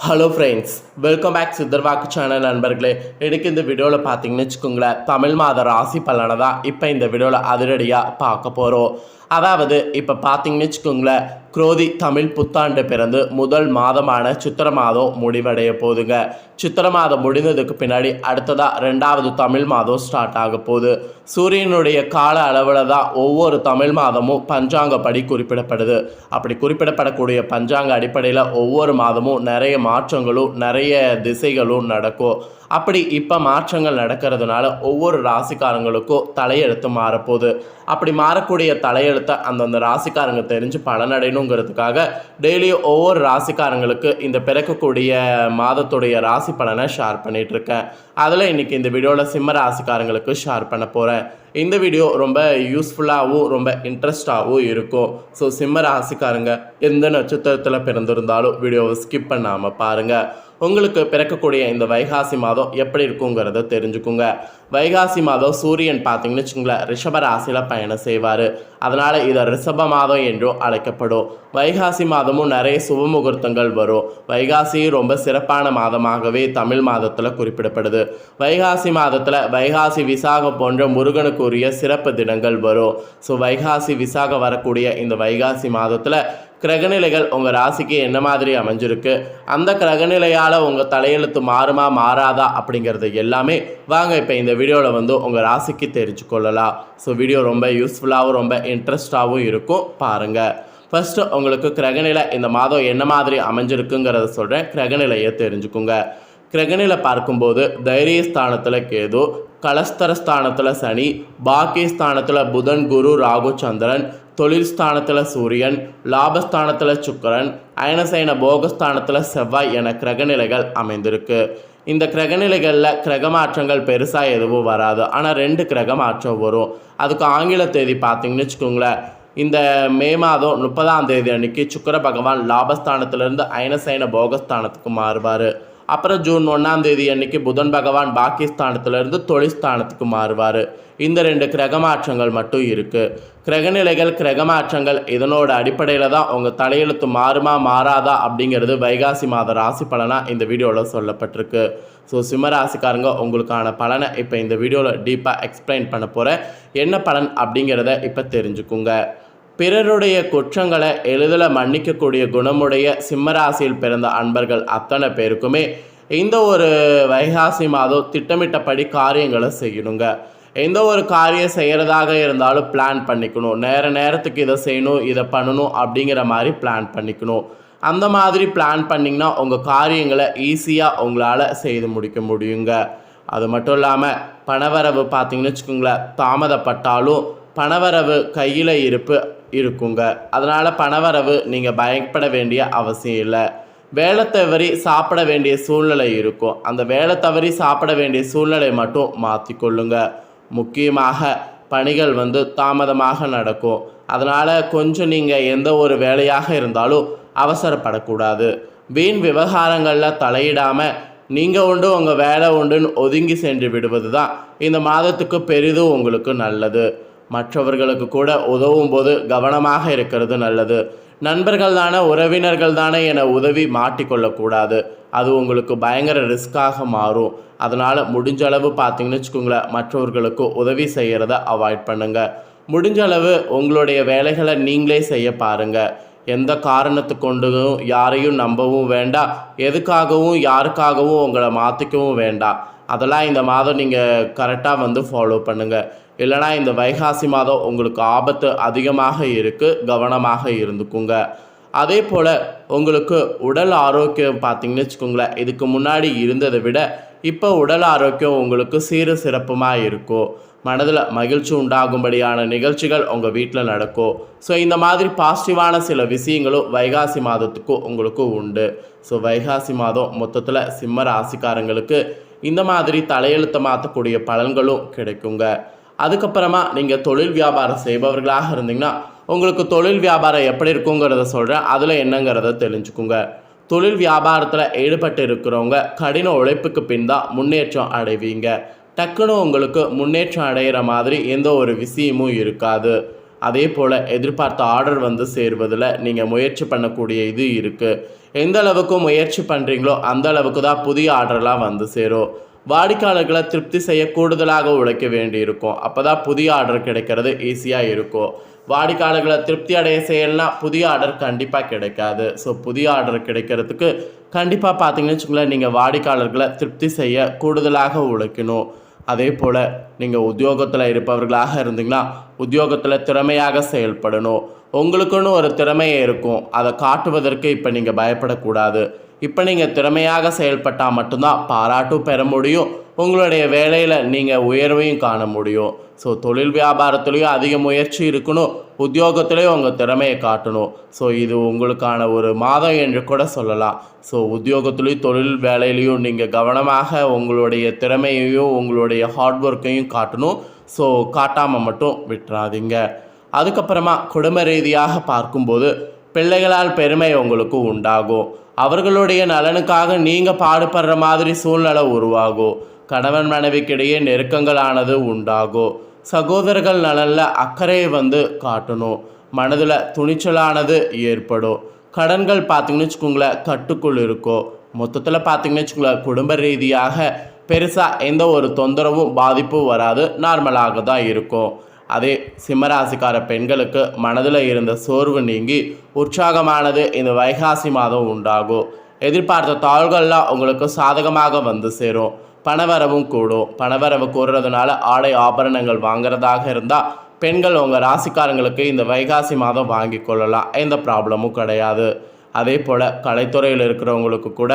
Hello friends, welcome back Sitharvakku channel நண்பர்களே. எனக்கு இந்த வீடியோவில் பார்த்தீங்கன்னு வச்சுக்கோங்களேன், தமிழ் மாத ராசி பலனை தான் இப்போ இந்த வீடியோவில் அதிரடியாக பார்க்க போகிறோம். அதாவது இப்போ பார்த்தீங்கன்னு வச்சுக்கோங்களேன், குரோதி தமிழ் புத்தாண்டு பிறந்து முதல் மாதமான சித்திர மாதம் முடிவடைய போகுதுங்க. சித்திர மாதம் முடிந்ததுக்கு பின்னாடி அடுத்ததாக ரெண்டாவது தமிழ் மாதம் ஸ்டார்ட் ஆக போகுது. சூரியனுடைய கால அளவில் தான் ஒவ்வொரு தமிழ் மாதமும் பஞ்சாங்கப்படி குறிப்பிடப்படுது. அப்படி குறிப்பிடப்படக்கூடிய பஞ்சாங்க அடிப்படையில் ஒவ்வொரு மாதமும் நிறைய மாற்றங்களும் நிறைய திசைகளும் நடக்கும். அப்படி இப்போ மாற்றங்கள் நடக்கிறதுனால ஒவ்வொரு ராசிக்காரங்களுக்கும் தலையெழுத்து மாறப்போகுது. அப்படி மாறக்கூடிய தலையெழுத்தை அந்தந்த ராசிக்காரங்க தெரிஞ்சு பலனடையணுங்கிறதுக்காக டெய்லியும் ஒவ்வொரு ராசிக்காரங்களுக்கு இந்த பிறக்கக்கூடிய மாதத்துடைய ராசி பலனை ஷேர் பண்ணிகிட்ருக்கேன். அதில் இன்றைக்கி இந்த வீடியோவில் சிம்ம ராசிக்காரங்களுக்கு ஷேர் பண்ண போகிறேன். இந்த வீடியோ ரொம்ப யூஸ்ஃபுல்லாகவும் ரொம்ப இன்ட்ரெஸ்டாகவும் இருக்கும். ஸோ சிம்ம ராசிக்காரங்க எந்த நட்சத்திரத்தில் பிறந்திருந்தாலும் வீடியோவை ஸ்கிப் பண்ணாமல் பாருங்கள். உங்களுக்கு பிறக்கக்கூடிய இந்த வைகாசி மாதம் எப்படி இருக்குங்கிறத தெரிஞ்சுக்குங்க. வைகாசி மாதம் சூரியன் பார்த்தீங்கன்னு வச்சுங்களேன், ரிஷப ராசியில் பயணம் செய்வார். அதனால் இதை ரிஷப மாதம் என்றும் அழைக்கப்படும். வைகாசி மாதமும் நிறைய சுபமுகூர்த்தங்கள் வரும். வைகாசி ரொம்ப சிறப்பான மாதமாகவே தமிழ் மாதத்தில் குறிப்பிடப்படுது. வைகாசி மாதத்தில் வைகாசி விசாகம் போன்ற முருகனுக்குரிய சிறப்பு தினங்கள் வரும். ஸோ வைகாசி விசாகம் வரக்கூடிய இந்த வைகாசி மாதத்தில் கிரகநிலைகள் உங்கள் ராசிக்கு என்ன மாதிரி அமைஞ்சிருக்கு, அந்த கிரகநிலையால் உங்கள் தலையெழுத்து மாறுமா மாறாதா அப்படிங்கிறது எல்லாமே வாங்க இப்போ இந்த வீடியோவில் உங்கள் ராசிக்கு தெரிஞ்சுக்கொள்ளலாம். ஸோ வீடியோ ரொம்ப யூஸ்ஃபுல்லாகவும் ரொம்ப இன்ட்ரெஸ்டாகவும் இருக்கும், பாருங்கள். ஃபஸ்ட்டு உங்களுக்கு கிரகநிலை இந்த மாதம் என்ன மாதிரி அமைஞ்சிருக்குங்கிறத சொல்கிறேன். கிரகநிலையை தெரிஞ்சுக்குங்க. கிரகநிலை பார்க்கும்போது தைரியஸ்தானத்தில் கேது, கலஸ்தரஸ்தானத்தில் சனி, பாக்கியஸ்தானத்தில் புதன், குரு, ராகு, சந்திரன், தொழில் ஸ்தானத்தில் சூரியன், லாபஸ்தானத்தில் சுக்கிரன், அயனசைன போகஸ்தானத்தில் செவ்வாய் என கிரகநிலைகள் அமைந்திருக்கு. இந்த கிரகநிலைகளில் கிரகமாற்றங்கள் பெருசாக எதுவும் வராது. ஆனால் 2 கிரகமாற்றம் வரும். அதுக்கு ஆங்கில தேதி பார்த்தீங்கன்னு வச்சுக்கோங்களேன், இந்த மே மாதம் 30ஆம் தேதி அன்னைக்கு சுக்கிர பகவான் லாபஸ்தானத்திலிருந்து அயனசைன போகஸ்தானத்துக்கு மாறுவார். அப்புறம் ஜூன் 1ஆம் தேதி அன்னைக்கு புதன் பகவான் பாக்கியஸ்தானத்திலிருந்து தொழில்ஸ்தானத்துக்கு மாறுவார். இந்த 2 கிரகமாற்றங்கள் மட்டும் இருக்குது. கிரகநிலைகள் கிரகமாற்றங்கள் இதனோட அடிப்படையில் தான் உங்கள் தலையெழுத்து மாறுமா மாறாதா அப்படிங்கிறது வைகாசி மாத ராசி பலனாக இந்த வீடியோவில் சொல்லப்பட்டிருக்கு. ஸோ சிம்மராசிக்காரங்க உங்களுக்கான பலனை இப்போ இந்த வீடியோவில் டீப்பாக எக்ஸ்பிளைன் பண்ண போகிறேன். என்ன பலன் அப்படிங்கிறத இப்போ தெரிஞ்சுக்குங்க. பிறருடைய குற்றங்களை எளிதில் மன்னிக்கக்கூடிய குணமுடைய சிம்மராசியில் பிறந்த அன்பர்கள் அத்தனை பேருக்குமே இந்த ஒரு வைகாசி மாதம் திட்டமிட்டபடி காரியங்களை செய்யணுங்க. எந்த ஒரு காரியம் செய்கிறதாக இருந்தாலும் பிளான் பண்ணிக்கணும். நேரத்துக்கு இதை செய்யணும், இதை பண்ணணும் அப்படிங்கிற மாதிரி பிளான் பண்ணிக்கணும். அந்த மாதிரி பிளான் பண்ணிங்கன்னா உங்கள் காரியங்களை ஈஸியாக உங்களால் செய்து முடிக்க முடியுங்க. அது மட்டும் இல்லாமல் பணவரவு பார்த்தீங்கன்னு வச்சுக்கோங்களேன், தாமதப்பட்டாலும் பணவரவு கையில் இருக்குங்க. அதனால் பணவரவு நீங்கள் பயப்பட வேண்டிய அவசியம் இல்லை. வேலை தவறி சாப்பிட வேண்டிய சூழ்நிலை இருக்கும். அந்த வேலை தவறி சாப்பிட வேண்டிய சூழ்நிலை மட்டும் மாற்றிக்கொள்ளுங்க. முக்கியமாக பணிகள் தாமதமாக நடக்கும். அதனால் கொஞ்சம் நீங்கள் எந்த ஒரு வேலையாக இருந்தாலும் அவசரப்படக்கூடாது. வீண் விவகாரங்களில் தலையிடாமல் நீங்கள் உண்டு உங்கள் வேலை உண்டுன்னு ஒதுங்கி சென்று விடுவது தான் இந்த மாதத்துக்கு பெரிதும் உங்களுக்கு நல்லது. மற்றவர்களுக்கு கூட உதவும் போது கவனமாக இருக்கிறது நல்லது. நண்பர்கள் தானே உறவினர்கள் தானே என உதவி மாட்டிக்கொள்ளக்கூடாது. அது உங்களுக்கு பயங்கர ரிஸ்க்காக மாறும். அதனால் முடிஞ்ச அளவு பார்த்தீங்கன்னு வச்சுக்கோங்களேன், மற்றவர்களுக்கு உதவி செய்கிறத அவாய்ட் பண்ணுங்கள். முடிஞ்ச அளவு உங்களுடைய வேலைகளை நீங்களே செய்ய பாருங்கள். எந்த காரணத்தை கொண்டும் யாரையும் நம்பவும் வேண்டாம். எதுக்காகவும் யாருக்காகவும் உங்களை மாற்றிக்கவும் வேண்டாம். அதெல்லாம் இந்த மாதம் நீங்கள் கரெக்டாக ஃபாலோ பண்ணுங்கள். இல்லைனா இந்த வைகாசி மாதம் உங்களுக்கு ஆபத்து அதிகமாக இருக்குது, கவனமாக இருந்துக்குங்க. அதே போல் உங்களுக்கு உடல் ஆரோக்கியம் பார்த்தீங்கன்னு வச்சுக்கோங்களேன், இதுக்கு முன்னாடி இருந்ததை விட இப்போ உடல் ஆரோக்கியம் உங்களுக்கு சீர சிறப்புமாக இருக்கும். மனதில் மகிழ்ச்சி உண்டாகும்படியான நிகழ்ச்சிகள் உங்கள் வீட்டில் நடக்கும். ஸோ இந்த மாதிரி பாசிட்டிவான சில விஷயங்களும் வைகாசி மாதத்துக்கும் உங்களுக்கு உண்டு. ஸோ வைகாசி மாதம் மொத்தத்தில் சிம்ம ராசிக்காரங்களுக்கு இந்த மாதிரி தலையெழுத்தை மாற்றக்கூடிய பலன்களும் கிடைக்குங்க. அதுக்கப்புறமா நீங்கள் தொழில் வியாபாரம் செய்பவர்களாக இருந்தீங்கன்னா உங்களுக்கு தொழில் வியாபாரம் எப்படி இருக்குங்கிறத சொல்கிறேன். அதில் என்னங்கிறத தெரிஞ்சுக்குங்க. தொழில் வியாபாரத்தில் ஈடுபட்டு இருக்கிறவங்க கடின உழைப்புக்கு பின் தான் முன்னேற்றம் அடைவீங்க. டக்குன்னு உங்களுக்கு முன்னேற்றம் அடைகிற மாதிரி எந்த ஒரு விஷயமும் இருக்காது. அதே போல் எதிர்பார்த்த ஆர்டர் வந்து சேருவதில் நீங்கள் முயற்சி பண்ணக்கூடிய இது இருக்குது. எந்த அளவுக்கு முயற்சி பண்ணுறீங்களோ அந்த அளவுக்கு தான் புதிய ஆர்டர்லாம் வந்து சேரும். வாடிக்கையாளர்களை திருப்தி செய்ய கூடுதலாக உழைக்க வேண்டி இருக்கும். அப்போ தான் புதிய ஆர்டர் கிடைக்கிறது ஈஸியாக இருக்கும். வாடிக்கையாளர்களை திருப்தி அடைய செய்யலாம் புதிய ஆர்டர் கண்டிப்பாக கிடைக்காது. ஸோ புதிய ஆர்டர் கிடைக்கிறதுக்கு கண்டிப்பாக பார்த்தீங்கன்னு வச்சுக்கோங்களேன், நீங்கள் வாடிக்கையாளர்களை திருப்தி செய்ய கூடுதலாக உழைக்கணும். அதே போல் நீங்கள் உத்தியோகத்தில் இருப்பவர்களாக இருந்தீங்கன்னா உத்தியோகத்தில் திறமையாக செயல்படணும். உங்களுக்குன்னு ஒரு திறமையே இருக்கும், அதை காட்டுவதற்கு இப்போ நீங்கள் பயப்படக்கூடாது. இப்போ நீங்கள் திறமையாக செயல்பட்டால் மட்டும்தான் பாராட்டும் பெற முடியும், உங்களுடைய வேலையில் நீங்கள் உயர்வையும் காண முடியும். ஸோ தொழில் வியாபாரத்துலேயும் அதிக முயற்சி இருக்கணும், உத்தியோகத்துலேயும் உங்கள் திறமையை காட்டணும். ஸோ இது உங்களுக்கான ஒரு மாதம் என்று கூட சொல்லலாம். ஸோ உத்தியோகத்துலேயும் தொழில் வேலையிலையும் நீங்கள் கவனமாக உங்களுடைய திறமையையும் உங்களுடைய ஹார்ட் ஒர்க்கையும் காட்டணும். ஸோ காட்டாமல் மட்டும் விட்டுறாதீங்க. அதுக்கப்புறமா குடும்ப ரீதியாக பார்க்கும்போது பிள்ளைகளால் பெருமை உங்களுக்கு உண்டாகும். அவர்களுடைய நலனுக்காக நீங்கள் பாடுபடுற மாதிரி சூழ்நிலை உருவாகும். கணவன் மனைவிக்கிடையே நெருக்கங்களானது உண்டாகும். சகோதரர்கள் நலனில் அக்கறையை வந்து காட்டணும். மனதில் துணிச்சலானது ஏற்படும். கடன்கள் பார்த்திங்கன்னு வச்சுக்கோங்களேன் கட்டுக்குள் இருக்கும். மொத்தத்தில் பார்த்திங்கன்னு வச்சுக்கோங்களேன் குடும்ப ரீதியாக பெருசாக எந்த ஒரு தொந்தரவும் பாதிப்பும் வராது, நார்மலாக தான் இருக்கும். அதே சிம்மராசிக்கார பெண்களுக்கு மனதில் இருந்த சோர்வு நீங்கி உற்சாகமானது இந்த வைகாசி மாதம் உண்டாகும். எதிர்பார்த்த தாள்கள்லாம் உங்களுக்கு சாதகமாக வந்து சேரும். பணவரவும் கூடும். பணவரவு கூடுறதுனால ஆடை ஆபரணங்கள் வாங்குறதாக இருந்தால் பெண்கள் உங்கள் ராசிக்காரங்களுக்கு இந்த வைகாசி மாதம் வாங்கி கொள்ளலாம், எந்த ப்ராப்ளமும் கிடையாது. அதே போல் கலைத்துறையில் இருக்கிறவங்களுக்கு கூட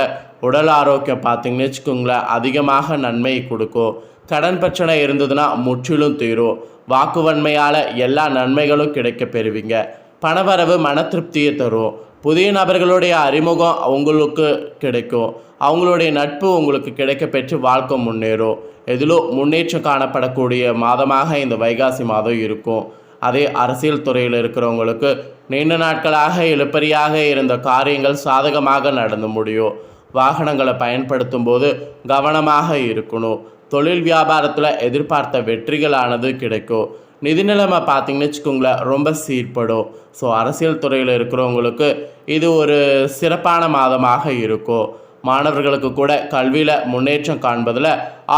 உடல் ஆரோக்கியம் பார்த்திங்கன்னு வச்சுக்கோங்களேன் அதிகமாக நன்மை கொடுக்கும். கடன் பிரச்சனை இருந்ததுன்னா முற்றிலும் தீரும். வாக்குவன்மையால் எல்லா நன்மைகளும் கிடைக்க பெறுவீங்க. பணவரவு மன திருப்தியை தரும். புதிய நபர்களுடைய அறிமுகம் உங்களுக்கு கிடைக்கும். அவங்களுடைய நட்பு உங்களுக்கு கிடைக்க பெற்று வாழ்க்கை முன்னேறும். எதிலும் முன்னேற்றம் காணப்படக்கூடிய மாதமாக இந்த வைகாசி மாதம் இருக்கும். அதே அரசியல் துறையில் இருக்கிறவங்களுக்கு நீண்ட நாட்களாக இழுபறியாக இருந்த காரியங்கள் சாதகமாக நடந்து முடியும். வாகனங்களை பயன்படுத்தும் போது கவனமாக இருக்கணும். தொழில் வியாபாரத்தில் எதிர்பார்த்த வெற்றிகளானது கிடைக்கும். நிதி நிலைமை பார்த்திங்கன்னு வச்சுக்கோங்களேன் ரொம்ப சீர்படும். ஸோ அரசியல் துறையில் இருக்கிறவங்களுக்கு இது ஒரு சிறப்பான மாதமாக இருக்கும். மாணவர்களுக்கு கூட கல்வியில் முன்னேற்றம் காண்பதில்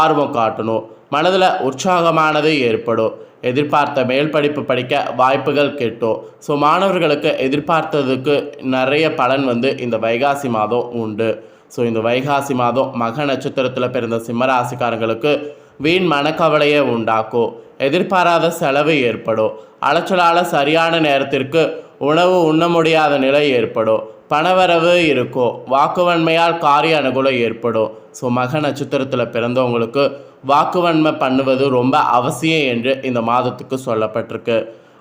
ஆர்வம் காட்டணும். மனதில் உற்சாகமானது ஏற்படும். எதிர்பார்த்த மேல் படிப்பு படிக்க வாய்ப்புகள் கிட்டும். ஸோ மாணவர்களுக்கு எதிர்பார்த்ததுக்கு நிறைய பலன் வந்து இந்த வைகாசி மாதம் உண்டு. ஸோ இந்த வைகாசி மாதம் மக நட்சத்திரத்தில் பிறந்த சிம்மராசிக்காரங்களுக்கு வீண் மனக்கவலையை உண்டாக்கும். எதிர்பாராத செலவு ஏற்படும். அலைச்சலால் சரியான நேரத்திற்கு உணவு உண்ண முடியாத நிலை ஏற்படும். பணவரவு இருக்கும். வாக்குவன்மையால் காரிய அனுகூலம் ஏற்படும். ஸோ மக நட்சத்திரத்தில் பிறந்தவங்களுக்கு வாக்குவன்மை பண்ணுவது ரொம்ப அவசியம் என்று இந்த மாதத்துக்கு சொல்லப்பட்டிருக்கு.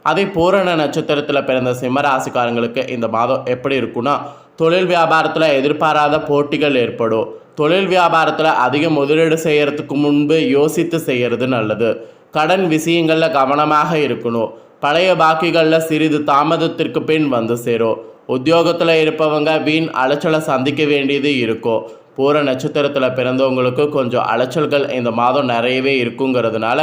அதே பூரண நட்சத்திரத்தில் பிறந்த சிம்மராசிக்காரங்களுக்கு இந்த மாதம் எப்படி இருக்குன்னா, தொழில் வியாபாரத்தில் எதிர்பாராத போட்டிகள் ஏற்படும். தொழில் வியாபாரத்தில் அதிக முதலீடு செய்கிறதுக்கு முன்பு யோசித்து செய்கிறது நல்லது. கடன் விஷயங்களில் கவனமாக இருக்கணும். பழைய பாக்கிகளில் சிறிது தாமதத்திற்கு பின் வந்து சேரும். உத்தியோகத்தில் இருப்பவங்க வீண் அலைச்சலை சந்திக்க வேண்டியது இருக்கும். பூர நட்சத்திரத்தில் பிறந்தவங்களுக்கு கொஞ்சம் அலைச்சல்கள் இந்த மாதம் நிறையவே இருக்குங்கிறதுனால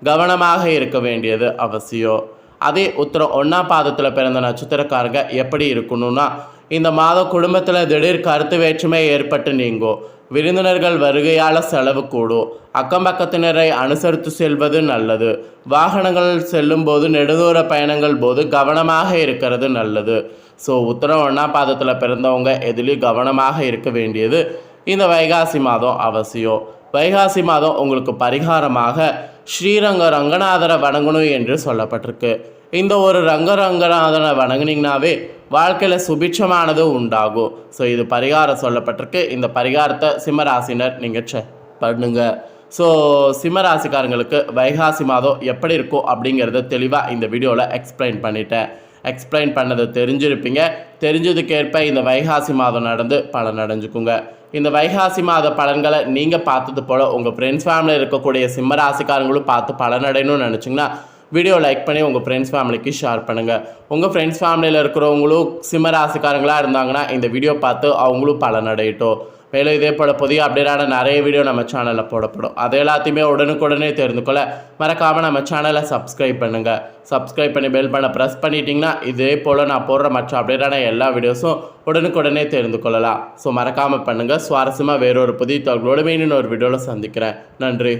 கவனமாக இருக்க வேண்டியது அவசியம். அதே உத்திரம் 1ஆம் பாதத்தில் பிறந்த நட்சத்திரக்காரங்க எப்படி இருக்கணும்னா, இந்த மாதம் குடும்பத்தில் திடீர் கருத்து வேற்றுமை ஏற்பட்டு நீங்கும். விருந்தினர்கள் வருகையால் செலவு கூடும். அக்கம் பக்கத்தினரை அனுசரித்து செல்வது நல்லது. வாகனங்கள் செல்லும் போது நெடுதூர பயணங்கள் போது கவனமாக இருக்கிறது நல்லது. ஸோ உத்திரம் 1ஆம் பாதத்தில் பிறந்தவங்க எதுலேயும் கவனமாக இருக்க வேண்டியது இந்த வைகாசி மாதம் அவசியம். வைகாசி மாதம் உங்களுக்கு பரிகாரமாக ஸ்ரீரங்க ரங்கநாதரை வணங்கணும் என்று சொல்லப்பட்டிருக்கு. இந்த ஒரு ரங்கநாதனை வணங்கினீங்கனாவே வாழ்க்கையில் சுபிட்சமானது உண்டாகும். ஸோ இது பரிகாரம் சொல்லப்பட்டிருக்கு. இந்த பரிகாரத்தை சிம்மராசினர் நீங்கள் பண்ணுங்க. ஸோ சிம்மராசிக்காரங்களுக்கு வைகாசி மாதம் எப்படி இருக்கும் அப்படிங்கிறத தெளிவாக இந்த வீடியோவில் எக்ஸ்பிளைன் பண்ணிட்டேன். எக்ஸ்பிளைன் பண்ணதை தெரிஞ்சிருப்பீங்க. தெரிஞ்சதுக்கேற்ப இந்த வைகாசி மாதம் நடந்து பலன் அடைஞ்சுக்குங்க. இந்த வைகாசி மாத பலன்களை நீங்கள் பார்த்தது போல் உங்கள் ஃப்ரெண்ட்ஸ் ஃபேமிலியில் இருக்கக்கூடிய சிம்மராசிக்காரங்களும் பார்த்து பலனடையணும்னு நினச்சிங்கன்னா வீடியோ லைக் பண்ணி உங்கள் ஃப்ரெண்ட்ஸ் ஃபேமிலிக்கு ஷேர் பண்ணுங்கள். உங்கள் ஃப்ரெண்ட்ஸ் ஃபேமிலியில் இருக்கிறவங்களும் சிம்மராசிக்காரங்களாக இருந்தாங்கன்னா இந்த வீடியோ பார்த்து அவங்களும் பலனடையட்டும். மேலும் இதே போல் புதிய அப்டேட்டான நிறைய வீடியோ நம்ம சேனலில் போடப்படும். அது எல்லாத்தையுமே உடனுக்குடனே தெரிந்து கொள்ள மறக்காமல் நம்ம சேனலை சப்ஸ்கிரைப் பண்ணுங்கள். சப்ஸ்கிரைப் பண்ணி பெல் பண்ண ப்ரெஸ் பண்ணிட்டீங்கன்னா இதே போல் நான் போடுற மற்ற அப்டேட்டான எல்லா வீடியோஸும் உடனுக்குடனே தெரிந்து கொள்ளலாம். ஸோ மறக்காமல் பண்ணுங்கள். சுவாரஸ்யமாக வேறொரு புதிய தகவலோடு இன்னொரு வீடியோவில் சந்திக்கிறேன். நன்றி.